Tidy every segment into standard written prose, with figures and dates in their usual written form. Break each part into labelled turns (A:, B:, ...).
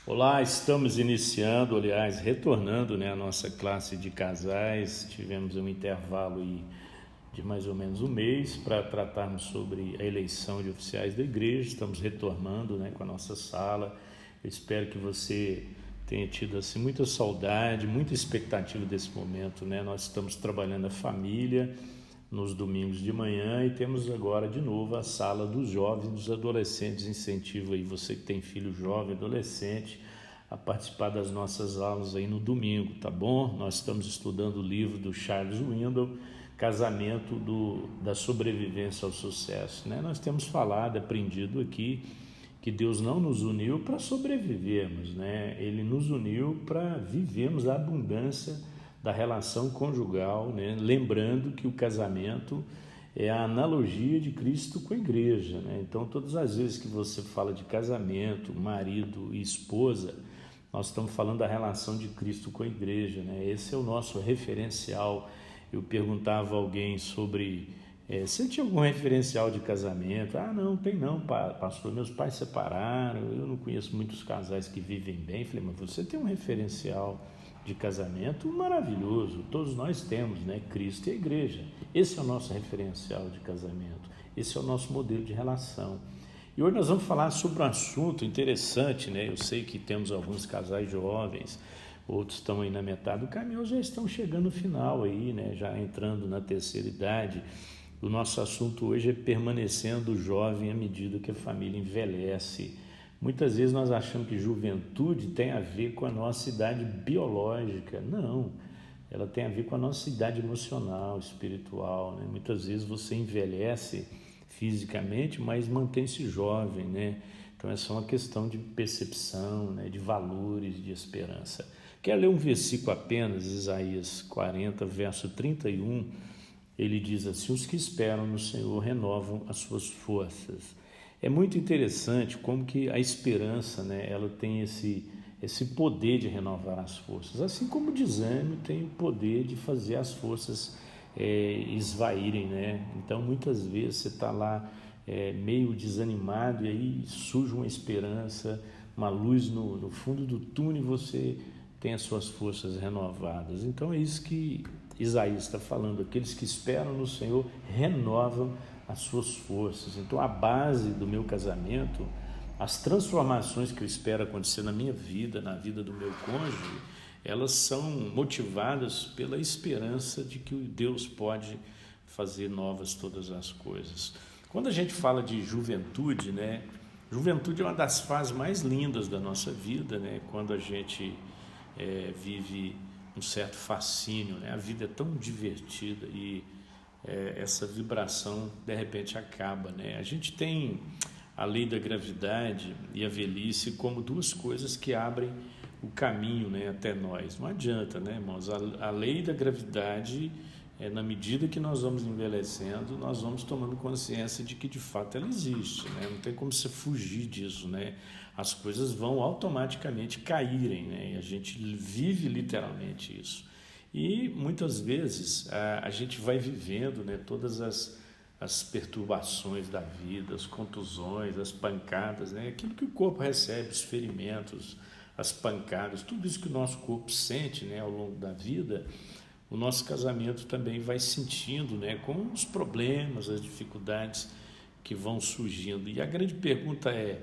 A: Olá, estamos iniciando, aliás, retornando, a nossa classe de casais. Tivemos um intervalo aí de mais ou menos um mês para tratarmos sobre a eleição de oficiais da igreja. Estamos retornando, com a nossa sala. Eu espero que você tenha tido assim, muita saudade, muita expectativa desse momento. Nós estamos trabalhando a família nos domingos de manhã e temos agora de novo a sala dos jovens, dos adolescentes. Incentivo aí você que tem filho jovem, adolescente, a participar das nossas aulas aí no domingo, tá bom? Nós estamos estudando o livro do Charles Window, Casamento da Sobrevivência ao Sucesso, Nós temos falado, aprendido aqui que Deus não nos uniu para sobrevivermos, Ele nos uniu para vivermos a abundância da relação conjugal, lembrando que o casamento é a analogia de Cristo com a igreja, Então, todas as vezes que você fala de casamento, marido e esposa, nós estamos falando da relação de Cristo com a igreja, Esse é o nosso referencial. Eu perguntava a alguém sobre se tinha algum referencial de casamento. Não, tem não, pastor, meus pais separaram, eu não conheço muitos casais que vivem bem. Falei, mas você tem um referencial de casamento maravilhoso, todos nós temos, Cristo e a igreja. Esse é o nosso referencial de casamento, esse é o nosso modelo de relação. E hoje nós vamos falar sobre um assunto interessante, Eu sei que temos alguns casais jovens, outros estão aí na metade do caminho, já estão chegando no final aí, já entrando na terceira idade. O nosso assunto hoje é permanecendo jovem à medida que a família envelhece. Muitas vezes nós achamos que juventude tem a ver com a nossa idade biológica. Não, ela tem a ver com a nossa idade emocional, espiritual, Muitas vezes você envelhece fisicamente, mas mantém-se jovem, Então é só uma questão de percepção, de valores, de esperança. Quero ler um versículo apenas, Isaías 40, verso 31. Ele diz assim: os que esperam no Senhor renovam as suas forças. É muito interessante como que a esperança, ela tem esse poder de renovar as forças, assim como o desânimo tem o poder de fazer as forças esvaírem, Então, muitas vezes você está lá meio desanimado e aí surge uma esperança, uma luz no fundo do túnel e você tem as suas forças renovadas. Então, é isso que Isaías está falando: aqueles que esperam no Senhor renovam as suas forças. Então, a base do meu casamento, as transformações que eu espero acontecer na minha vida, na vida do meu cônjuge, elas são motivadas pela esperança de que Deus pode fazer novas todas as coisas. Quando a gente fala de juventude, juventude é uma das fases mais lindas da nossa vida, Quando a gente vive um certo fascínio, A vida é tão divertida e essa vibração de repente acaba, A gente tem a lei da gravidade e a velhice como duas coisas que abrem o caminho, até nós. Não adianta, irmãos? A lei da gravidade, na medida que nós vamos envelhecendo, nós vamos tomando consciência de que de fato ela existe, Não tem como você fugir disso, As coisas vão automaticamente caírem, E a gente vive literalmente isso. E muitas vezes a gente vai vivendo, todas as perturbações da vida, as contusões, as pancadas, Aquilo que o corpo recebe, os ferimentos, as pancadas, tudo isso que o nosso corpo sente, ao longo da vida, o nosso casamento também vai sentindo, com os problemas, as dificuldades que vão surgindo. E a grande pergunta é: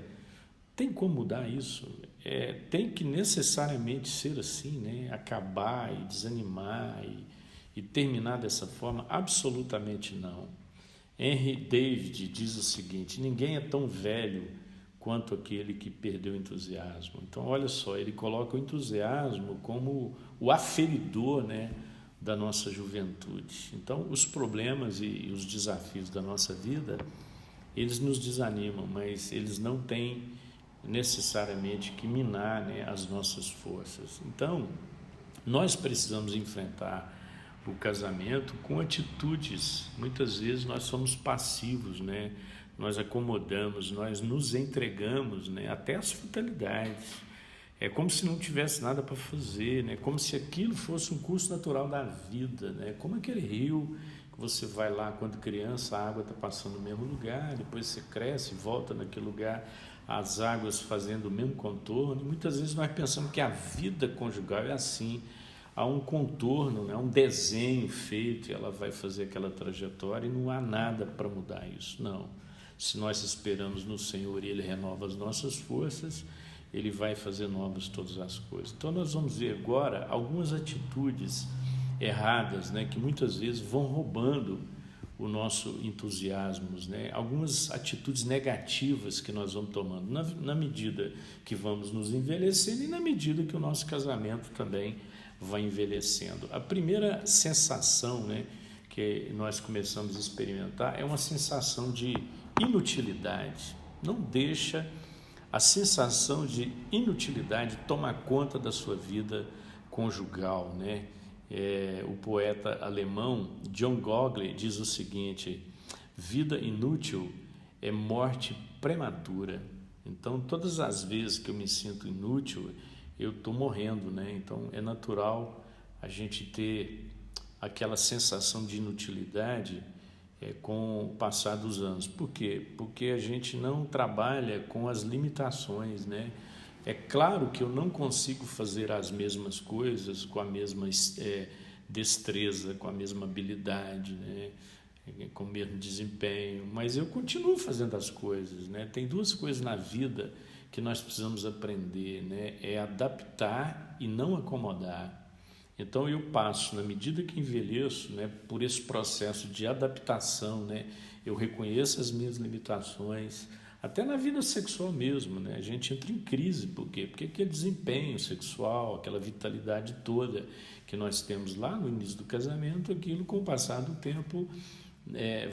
A: tem como mudar isso? Tem que necessariamente ser assim, acabar e desanimar e terminar dessa forma? Absolutamente não. Henry David diz o seguinte: ninguém é tão velho quanto aquele que perdeu o entusiasmo. Então, olha só, ele coloca o entusiasmo como o aferidor, da nossa juventude. Então, os problemas e os desafios da nossa vida, eles nos desanimam, mas eles não têm necessariamente que minar, as nossas forças. Então, nós precisamos enfrentar o casamento com atitudes. Muitas vezes nós somos passivos, Nós acomodamos, nós nos entregamos, até às fatalidades. É como se não tivesse nada para fazer, Como se aquilo fosse um curso natural da vida, Como aquele rio que você vai lá quando criança, a água está passando no mesmo lugar, depois você cresce e volta naquele lugar. as águas fazendo o mesmo contorno. E muitas vezes nós pensamos que a vida conjugal é assim, há um contorno, né? Um desenho feito, e ela vai fazer aquela trajetória e não há nada para mudar isso, não. Se nós esperamos no Senhor e Ele renova as nossas forças, Ele vai fazer novas todas as coisas. Então nós vamos ver agora algumas atitudes erradas, né, que muitas vezes vão roubando o nosso entusiasmo, né? Algumas atitudes negativas que nós vamos tomando na medida que vamos nos envelhecendo e na medida que o nosso casamento também vai envelhecendo. A primeira sensação, né, que nós começamos a experimentar é uma sensação de inutilidade. Não deixa a sensação de inutilidade tomar conta da sua vida conjugal, né? O poeta alemão John Gogol diz o seguinte: vida inútil é morte prematura. Então, todas as vezes que eu me sinto inútil, eu estou morrendo, né? Então, é natural a gente ter aquela sensação de inutilidade com o passar dos anos. Por quê? Porque a gente não trabalha com as limitações, né? É claro que eu não consigo fazer as mesmas coisas com a mesma destreza, com a mesma habilidade, né? Com o mesmo desempenho, mas eu continuo fazendo as coisas, né? Tem duas coisas na vida que nós precisamos aprender, né? É adaptar e não acomodar. Então eu passo, na medida que envelheço, né, por esse processo de adaptação, né? Eu reconheço as minhas limitações, até na vida sexual mesmo, né? A gente entra em crise, por quê? Porque aquele desempenho sexual, aquela vitalidade toda que nós temos lá no início do casamento, aquilo com o passar do tempo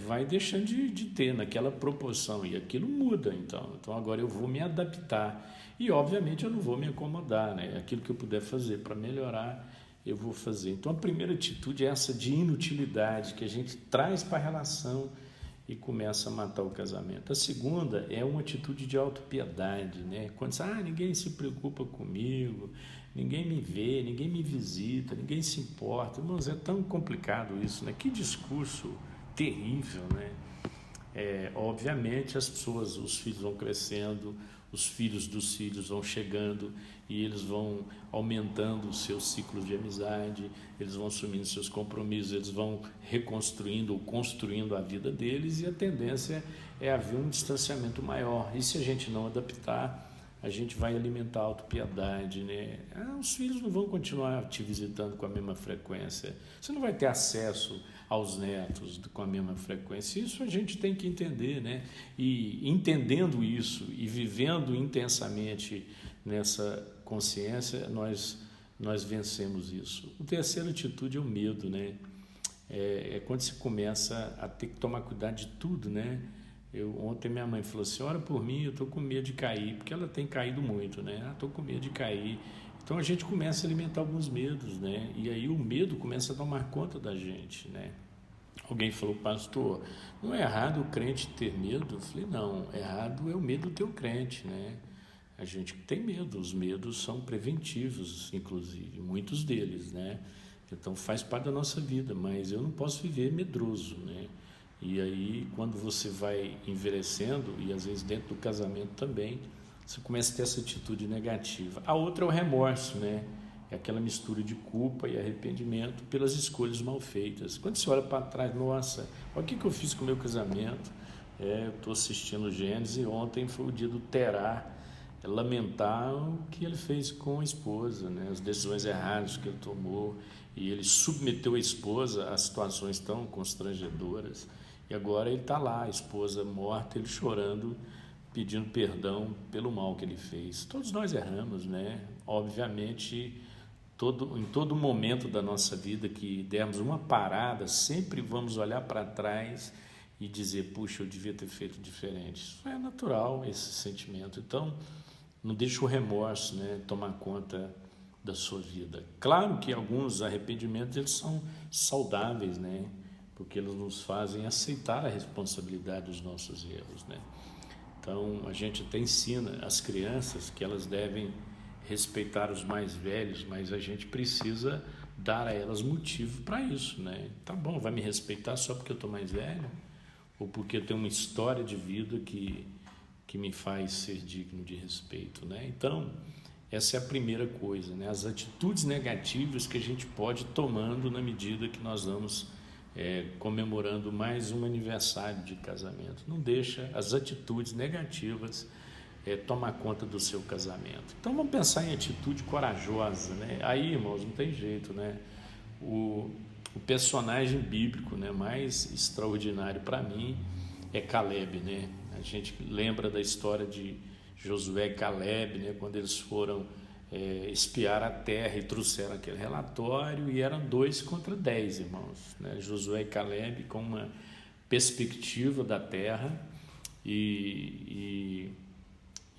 A: vai deixando de ter naquela proporção, e aquilo muda. Então agora eu vou me adaptar e obviamente eu não vou me acomodar, né? Aquilo que eu puder fazer para melhorar, eu vou fazer. Então a primeira atitude é essa de inutilidade que a gente traz para a relação e começa a matar o casamento. A segunda é uma atitude de autopiedade, né? Quando você ninguém se preocupa comigo, ninguém me vê, ninguém me visita, ninguém se importa. Irmãos, é tão complicado isso, né? Que discurso terrível, né? Obviamente as pessoas, os filhos vão crescendo, os filhos dos filhos vão chegando e eles vão aumentando os seus ciclos de amizade, eles vão assumindo seus compromissos, eles vão reconstruindo ou construindo a vida deles, e a tendência é haver um distanciamento maior. E se a gente não adaptar, a gente vai alimentar a autopiedade, né? Os filhos não vão continuar te visitando com a mesma frequência, você não vai ter acesso aos netos com a mesma frequência. Isso a gente tem que entender, né? E entendendo isso e vivendo intensamente nessa consciência, nós vencemos isso. A terceira atitude é o medo, né? Quando você começa a ter que tomar cuidado de tudo, né? Ontem minha mãe falou assim: ora por mim, eu estou com medo de cair, porque ela tem caído muito, né? Estou com medo de cair. Então a gente começa a alimentar alguns medos, né? E aí o medo começa a tomar conta da gente, né? Alguém falou: pastor, não é errado o crente ter medo? Eu falei: não, errado é o medo do teu crente, né? A gente tem medo, os medos são preventivos, inclusive, muitos deles, né? Então faz parte da nossa vida, mas eu não posso viver medroso, né? E aí, quando você vai envelhecendo, e às vezes dentro do casamento também, você começa a ter essa atitude negativa. A outra é o remorso, né? É aquela mistura de culpa e arrependimento pelas escolhas mal feitas. Quando você olha para trás, nossa, olha o que eu fiz com o meu casamento. Eu estou assistindo Gênesis e ontem foi o dia do Terá, lamentar o que ele fez com a esposa, né? As decisões erradas que ele tomou, e ele submeteu a esposa a situações tão constrangedoras. E agora ele está lá, a esposa morta, ele chorando, pedindo perdão pelo mal que ele fez. Todos nós erramos, né? Obviamente, em todo momento da nossa vida que dermos uma parada, sempre vamos olhar para trás e dizer: puxa, eu devia ter feito diferente. Isso é natural, esse sentimento. Então, não deixe o remorso, né, tomar conta da sua vida. Claro que alguns arrependimentos eles são saudáveis, né? Porque eles nos fazem aceitar a responsabilidade dos nossos erros, né? Então, a gente até ensina as crianças que elas devem respeitar os mais velhos, mas a gente precisa dar a elas motivo para isso, né? Tá bom, vai me respeitar só porque eu estou mais velho? Ou porque eu tenho uma história de vida que que me faz ser digno de respeito, né? Então, essa é a primeira coisa, né? As atitudes negativas que a gente pode ir tomando na medida que nós vamos comemorando mais um aniversário de casamento. Não deixa as atitudes negativas tomar conta do seu casamento. Então vamos pensar em atitude corajosa, né? Aí, irmãos, não tem jeito, né? O personagem bíblico, né, mais extraordinário para mim é Caleb, né? A gente lembra da história de Josué e Caleb, né, quando eles foram espiar a terra e trouxeram aquele relatório, e eram 2 contra 10, irmãos, né? Josué e Caleb com uma perspectiva da terra e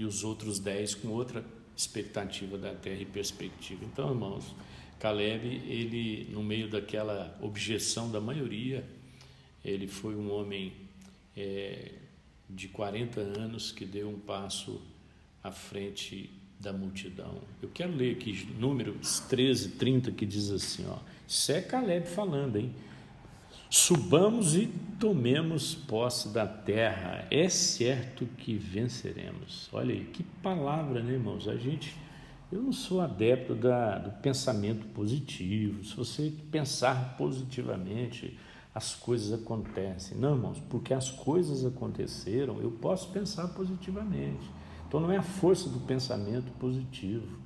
A: os outros 10 com outra expectativa da terra e perspectiva. Então, irmãos, Caleb, ele, no meio daquela objeção da maioria, ele foi um homem de 40 anos que deu um passo à frente da multidão. Eu quero ler aqui Números 13:30, que diz assim, ó, isso é Caleb falando, hein? Subamos e tomemos posse da terra, é certo que venceremos. Olha aí, que palavra, né, irmãos? Eu não sou adepto do pensamento positivo. Se você pensar positivamente, as coisas acontecem. Não, irmãos, porque as coisas aconteceram, eu posso pensar positivamente. Então não é a força do pensamento positivo,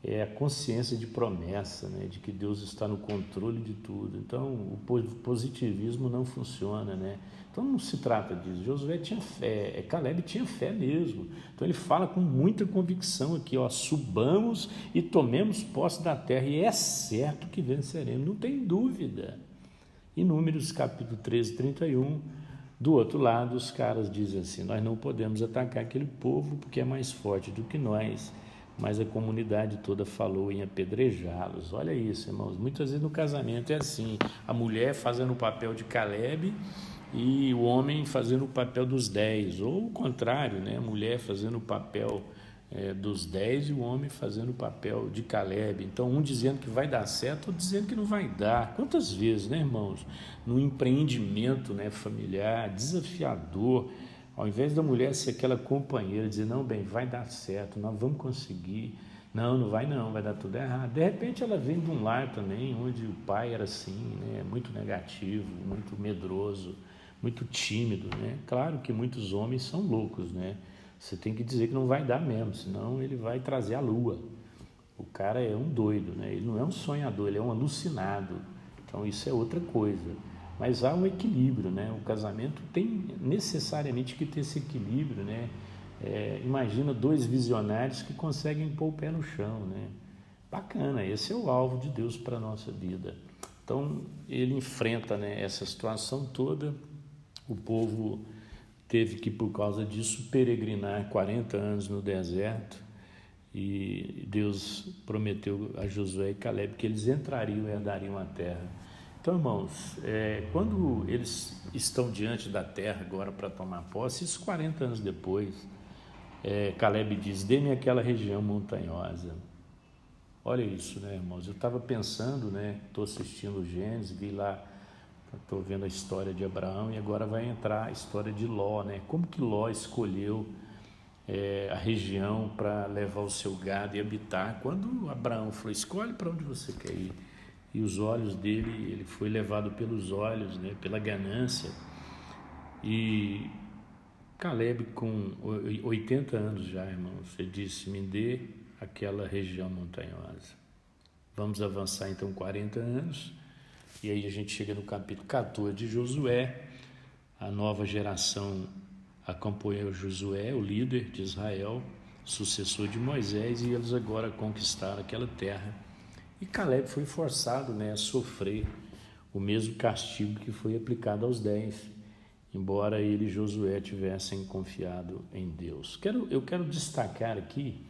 A: é a consciência de promessa, né, de que Deus está no controle de tudo. Então o positivismo não funciona, né? Então não se trata disso. Josué tinha fé, Caleb tinha fé mesmo. Então ele fala com muita convicção aqui, ó, subamos e tomemos posse da terra, e é certo que venceremos, não tem dúvida. Em Números capítulo 13:31, do outro lado, os caras dizem assim, nós não podemos atacar aquele povo porque é mais forte do que nós, mas a comunidade toda falou em apedrejá-los. Olha isso, irmãos, muitas vezes no casamento é assim, a mulher fazendo o papel de Caleb e o homem fazendo o papel dos 10, ou o contrário, né? A mulher fazendo o papel dos 10 e o homem fazendo o papel de Caleb. Então um dizendo que vai dar certo, outro dizendo que não vai dar. Quantas vezes, né, irmãos, no empreendimento, né, familiar, desafiador, ao invés da mulher ser aquela companheira, dizer, não, bem, vai dar certo, nós vamos conseguir, não vai não, vai dar tudo errado. De repente ela vem de um lar também, onde o pai era assim, né, muito negativo, muito medroso, muito tímido, né? Claro que muitos homens são loucos, né? Você tem que dizer que não vai dar mesmo, senão ele vai trazer a lua. O cara é um doido, né? Ele não é um sonhador, ele é um alucinado. Então isso é outra coisa. Mas há um equilíbrio, né? O casamento tem necessariamente que ter esse equilíbrio, né? Imagina 2 visionários que conseguem pôr o pé no chão, né? Bacana, esse é o alvo de Deus para a nossa vida. Então ele enfrenta, né, essa situação toda. O povo teve que, por causa disso, peregrinar 40 anos no deserto, e Deus prometeu a Josué e Caleb que eles entrariam e herdariam a terra. Então, irmãos, quando eles estão diante da terra agora para tomar posse, isso 40 anos depois, Caleb diz, dê-me aquela região montanhosa. Olha isso, né, irmãos? Eu estava pensando, né, estou assistindo o Gênesis, vi lá, estou vendo a história de Abraão, e agora vai entrar a história de Ló, né? Como que Ló escolheu a região para levar o seu gado e habitar? Quando Abraão falou, escolhe para onde você quer ir. E os olhos dele, ele foi levado pelos olhos, né? Pela ganância. E Caleb, com 80 anos já, irmãos, ele disse, me dê aquela região montanhosa. Vamos avançar então 40 anos. E aí a gente chega no capítulo 14 de Josué. A nova geração acompanhou Josué, o líder de Israel, sucessor de Moisés, e eles agora conquistaram aquela terra. E Caleb foi forçado, né, a sofrer o mesmo castigo que foi aplicado aos 10, embora ele e Josué tivessem confiado em Deus. Eu quero destacar aqui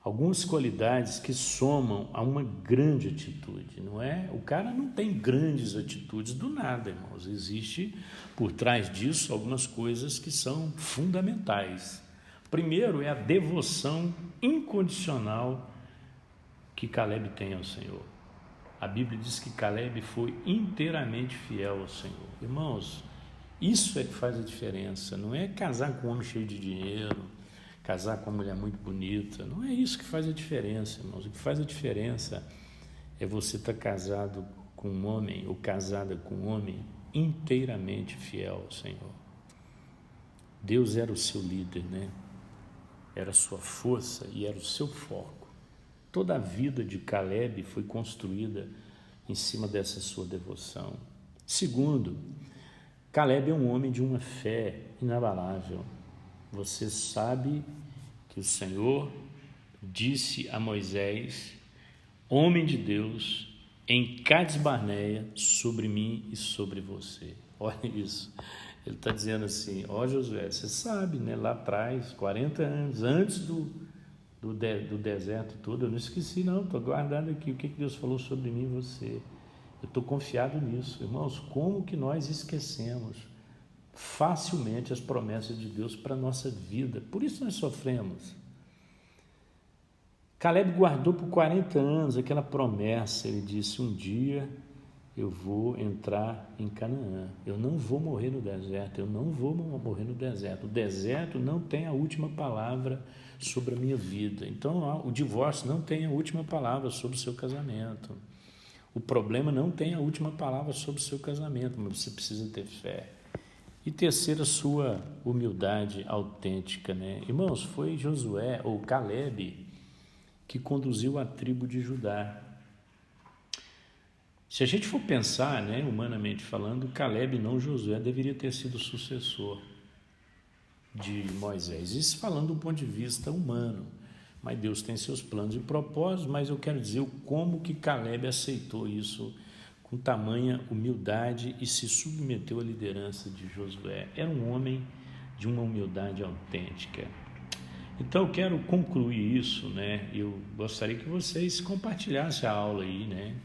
A: algumas qualidades que somam a uma grande atitude, não é? O cara não tem grandes atitudes do nada, irmãos. Existe por trás disso algumas coisas que são fundamentais. Primeiro é a devoção incondicional que Caleb tem ao Senhor. A Bíblia diz que Caleb foi inteiramente fiel ao Senhor. Irmãos, Isso é que faz a diferença. Não é casar com um homem cheio de dinheiro, casar com uma mulher muito bonita. Não é isso que faz a diferença, irmãos. O que faz a diferença é você estar casado com um homem ou casada com um homem inteiramente fiel ao Senhor. Deus era o seu líder, né? Era a sua força e era o seu foco. Toda a vida de Caleb foi construída em cima dessa sua devoção. Segundo, Caleb é um homem de uma fé inabalável. Você sabe que o Senhor disse a Moisés, homem de Deus, em Cades Barneia, sobre mim e sobre você. Olha isso. Ele está dizendo assim, Josué, você sabe, né, lá atrás, 40 anos, antes do deserto todo, eu não esqueci não, estou guardando aqui o que Deus falou sobre mim e você. Eu estou confiado nisso. Irmãos, como que nós esquecemos facilmente as promessas de Deus para a nossa vida? Por isso nós sofremos. Caleb guardou por 40 anos aquela promessa. Ele disse, um dia eu vou entrar em Canaã. Eu não vou morrer no deserto. Eu não vou morrer no deserto. O deserto não tem a última palavra sobre a minha vida. Então, o divórcio não tem a última palavra sobre o seu casamento. O problema não tem a última palavra sobre o seu casamento, mas você precisa ter fé. E terceira, sua humildade autêntica, né? Irmãos, foi Josué ou Caleb que conduziu a tribo de Judá. Se a gente for pensar, né, humanamente falando, Caleb, não Josué, deveria ter sido sucessor de Moisés. Isso falando do ponto de vista humano. Mas Deus tem seus planos e propósitos, mas eu quero dizer como que Caleb aceitou isso com tamanha humildade e se submeteu à liderança de Josué. Era um homem de uma humildade autêntica. Então eu quero concluir isso, né? Eu gostaria que vocês compartilhassem a aula aí, né,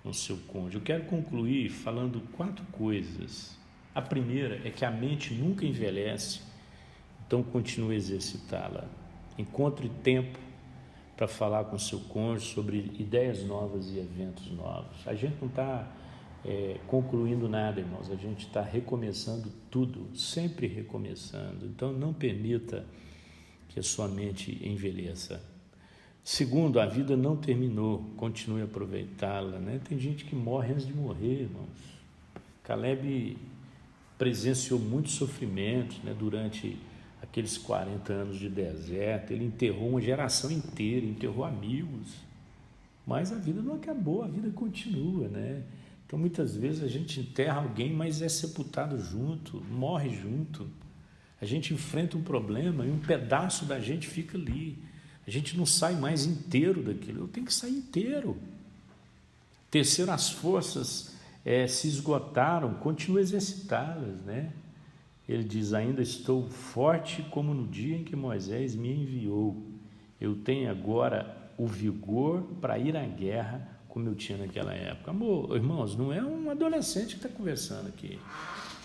A: com o seu cônjuge. Eu quero concluir falando 4 coisas. A primeira é que a mente nunca envelhece, então continue a exercitá-la. Encontre tempo para falar com seu cônjuge sobre ideias novas e eventos novos. A gente não está concluindo nada, irmãos. A gente está recomeçando tudo, sempre recomeçando. Então, não permita que a sua mente envelheça. Segundo, a vida não terminou. Continue a aproveitá-la, né? Tem gente que morre antes de morrer, irmãos. Caleb presenciou muitos sofrimentos, né, durante aqueles 40 anos de deserto. Ele enterrou uma geração inteira, enterrou amigos, mas a vida não acabou, a vida continua, né? Então muitas vezes a gente enterra alguém, mas é sepultado junto, morre junto. A gente enfrenta um problema e um pedaço da gente fica ali, a gente não sai mais inteiro daquilo. Eu tenho que sair inteiro. Terceiro, as forças se esgotaram, continue a exercitá-las, né? Ele diz, ainda estou forte como no dia em que Moisés me enviou. Eu tenho agora o vigor para ir à guerra como eu tinha naquela época. Amor, irmãos, não é um adolescente que está conversando aqui.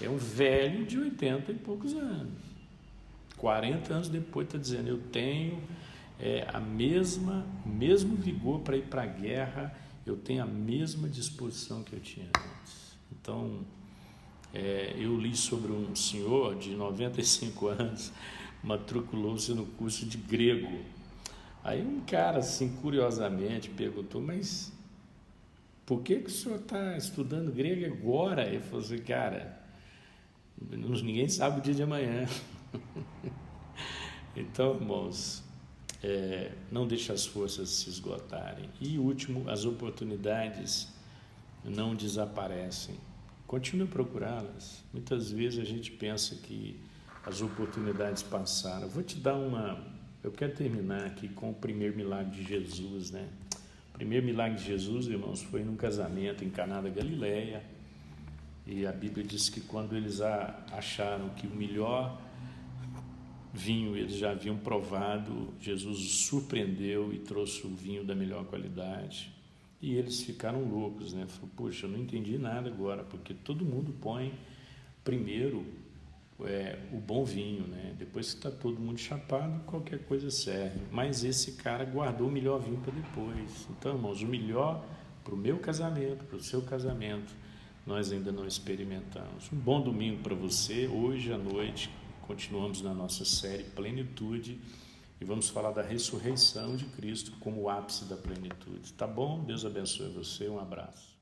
A: É um velho de 80 e poucos anos. 40 anos depois está dizendo, eu tenho o mesmo vigor para ir para a guerra, eu tenho a mesma disposição que eu tinha antes. Então, eu li sobre um senhor de 95 anos, matriculou-se no curso de grego. Aí um cara, assim, curiosamente, perguntou, mas por que o senhor está estudando grego agora? Ele falou assim, cara, ninguém sabe o dia de amanhã. Então, irmãos, não deixe as forças se esgotarem. E último, as oportunidades não desaparecem. Continue a procurá-las. Muitas vezes a gente pensa que as oportunidades passaram. Eu quero terminar aqui com o primeiro milagre de Jesus, né? O primeiro milagre de Jesus, irmãos, foi num casamento em Caná da Galileia. E a Bíblia diz que quando eles acharam que o melhor vinho eles já haviam provado, Jesus os surpreendeu e trouxe o vinho da melhor qualidade. E eles ficaram loucos, né? Falaram, poxa, eu não entendi nada agora, porque todo mundo põe primeiro o bom vinho, né? Depois que está todo mundo chapado, qualquer coisa serve. Mas esse cara guardou o melhor vinho para depois. Então, irmãos, o melhor para o meu casamento, para o seu casamento, nós ainda não experimentamos. Um bom domingo para você. Hoje à noite continuamos na nossa série Plenitude e vamos falar da ressurreição de Cristo como o ápice da plenitude. Tá bom? Deus abençoe você. Um abraço.